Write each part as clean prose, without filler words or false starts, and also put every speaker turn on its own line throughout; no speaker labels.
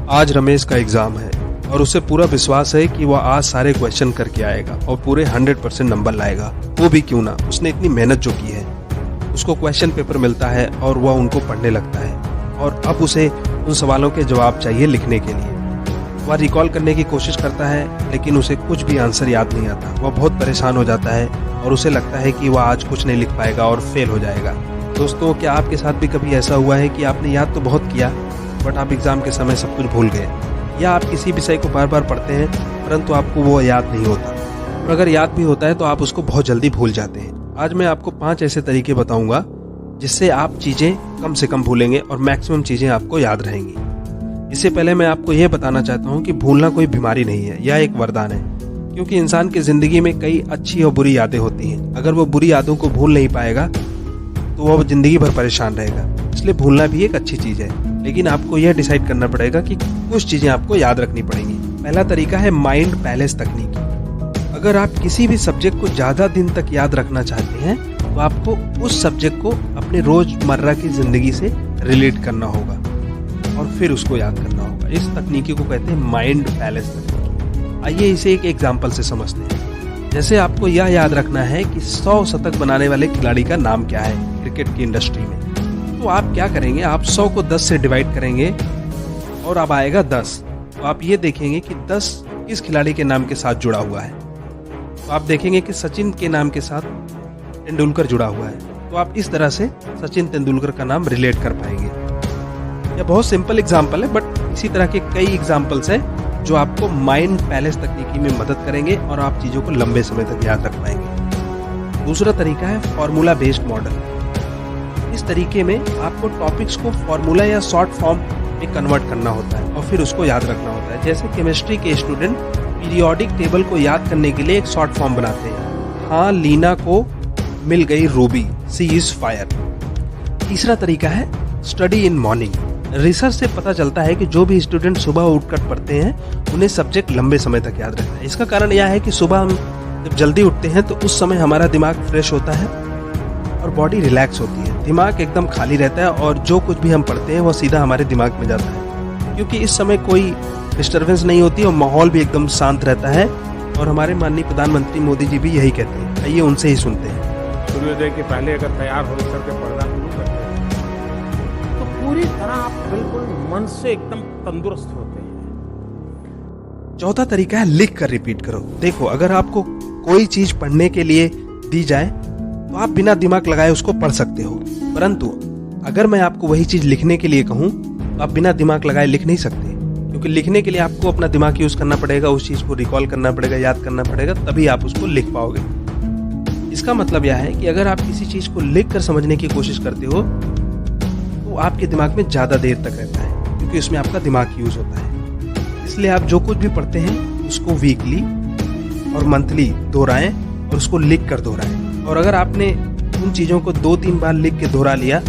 आज रमेश का एग्जाम है और उसे पूरा विश्वास है कि वह आज सारे क्वेश्चन करके आएगा और पूरे 100% नंबर लाएगा। वो भी क्यों ना, उसने इतनी मेहनत जो की है। उसको क्वेश्चन पेपर मिलता है और वह उनको पढ़ने लगता है और अब उसे उन सवालों के जवाब चाहिए लिखने के लिए। वह रिकॉल करने की कोशिश करता है लेकिन उसे कुछ भी आंसर याद नहीं आता। वह बहुत परेशान हो जाता है और उसे लगता है कि वह आज कुछ नहीं लिख पाएगा और फेल हो जाएगा। दोस्तों, क्या आपके साथ भी कभी ऐसा हुआ है कि आपने याद तो बहुत किया बट आप एग्जाम के समय सब कुछ भूल गए, या आप किसी विषय को बार बार पढ़ते हैं परंतु आपको वो याद नहीं होता, और अगर याद भी होता है तो आप उसको बहुत जल्दी भूल जाते हैं। आज मैं आपको 5 ऐसे तरीके बताऊंगा जिससे आप चीजें कम से कम भूलेंगे और मैक्सिमम चीजें आपको याद रहेंगी। इससे पहले मैं आपको यह बताना चाहता हूँ कि भूलना कोई बीमारी नहीं है, यह एक वरदान है, क्योंकि इंसान की जिंदगी में कई अच्छी और बुरी यादें होती हैं। अगर वो बुरी यादों को भूल नहीं पाएगा तो वह जिंदगी भर परेशान रहेगा। इसलिए भूलना भी एक अच्छी चीज है, लेकिन आपको यह डिसाइड करना पड़ेगा कि कुछ चीजें आपको याद रखनी पड़ेंगी। पहला तरीका है माइंड पैलेस तकनीक। अगर आप किसी भी सब्जेक्ट को ज्यादा दिन तक याद रखना चाहते हैं तो आपको उस सब्जेक्ट को अपने रोजमर्रा की जिंदगी से रिलेट करना होगा और फिर उसको याद करना होगा। इस तकनीकी को कहते हैं माइंड पैलेस तकनीक। आइए इसे एक एग्जाम्पल से समझते हैं। जैसे आपको यह याद रखना है कि 100 शतक बनाने वाले खिलाड़ी का नाम क्या है क्रिकेट की इंडस्ट्री में, तो आप क्या करेंगे, आप 100 को 10 से डिवाइड करेंगे और अब आएगा 10। तो आप ये देखेंगे कि 10 किस खिलाड़ी के नाम के साथ जुड़ा हुआ है। तो आप देखेंगे कि सचिन के नाम के साथ तेंदुलकर जुड़ा हुआ है, तो आप इस तरह से सचिन तेंदुलकर का नाम रिलेट कर पाएंगे। यह बहुत सिंपल एग्जाम्पल है बट इसी तरह के कई एग्जाम्पल्स हैं जो आपको माइंड पैलेस तकनीकी में मदद करेंगे और आप चीजों को लंबे समय तक याद रख पाएंगे। दूसरा तरीका है फॉर्मूला बेस्ड मॉडल। इस तरीके में आपको टॉपिक्स को फॉर्मूला या शॉर्ट फॉर्म में कन्वर्ट करना होता है और फिर उसको याद रखना होता है। जैसे केमिस्ट्री के स्टूडेंट पीरियोडिक टेबल को याद करने के लिए एक शॉर्ट फॉर्म बनाते हैं, हाँ लीना को मिल गई रूबी, सी इज फायर। तीसरा तरीका है स्टडी इन मॉर्निंग। रिसर्च से पता चलता है कि जो भी स्टूडेंट सुबह उठकर पढ़ते हैं उन्हें सब्जेक्ट लंबे समय तक याद रहता है। इसका कारण यह है कि सुबह हम जब जल्दी उठते हैं तो उस समय हमारा दिमाग फ्रेश होता है और बॉडी रिलैक्स होती है, दिमाग एकदम खाली रहता है और जो कुछ भी हम पढ़ते हैं वो सीधा हमारे दिमाग में जाता है, क्योंकि इस समय कोई डिस्टर्बेंस नहीं होती और माहौल भी एकदम शांत रहता है। और हमारे माननीय प्रधानमंत्री मोदी जी भी यही कहते हैं। आइए उनसे ही सुनते हैं।
सूर्योदय के पहले अगर तैयार हो करके पढ़ना शुरू करते हैं तो पूरी तरह आप बिल्कुल मन से एकदम तंदुरुस्त होते हैं।
चौथा तरीका है लिख कर रिपीट करो। देखो, अगर आपको कोई चीज पढ़ने के लिए दी जाए तो आप बिना दिमाग लगाए उसको पढ़ सकते हो, परंतु अगर मैं आपको वही चीज लिखने के लिए कहूँ तो आप बिना दिमाग लगाए लिख नहीं सकते, क्योंकि लिखने के लिए आपको अपना दिमाग यूज करना पड़ेगा, उस चीज को रिकॉल करना पड़ेगा, याद करना पड़ेगा, तभी आप उसको लिख पाओगे। इसका मतलब यह है कि अगर आप किसी चीज को लिख कर समझने की कोशिश करते हो तो आपके दिमाग में ज्यादा देर तक रहता है, क्योंकि उसमें आपका दिमाग यूज होता है। इसलिए आप जो कुछ भी पढ़ते हैं उसको वीकली और मंथली दोहराएं और उसको लिख कर दोहराएं। और अगर आपने उन चीजों को 2-3 बार लिख के दोहरा लिया,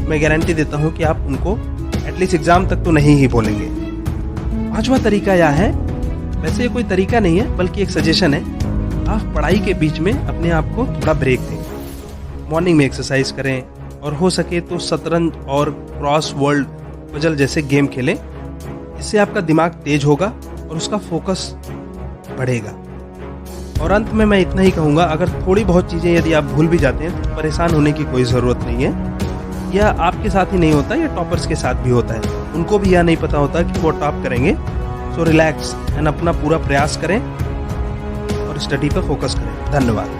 मैं गारंटी देता हूं कि आप उनको एटलीस्ट एग्जाम तक तो नहीं ही बोलेंगे। पांचवा तरीका यह है, वैसे ये कोई तरीका नहीं है बल्कि एक सजेशन है, आप पढ़ाई के बीच में अपने आप को थोड़ा ब्रेक दें। मॉर्निंग में एक्सरसाइज करें और हो सके तो शतरंज और क्रॉस वर्ड पजल जैसे गेम खेलें। इससे आपका दिमाग तेज होगा और उसका फोकस बढ़ेगा। और अंत में मैं इतना ही कहूँगा, अगर थोड़ी बहुत चीज़ें यदि आप भूल भी जाते हैं तो परेशान होने की कोई ज़रूरत नहीं है। यह आपके साथ ही नहीं होता, यह टॉपर्स के साथ भी होता है। उनको भी यह नहीं पता होता कि वो टॉप करेंगे। सो रिलैक्स एंड अपना पूरा प्रयास करें और स्टडी पर फोकस करें। धन्यवाद।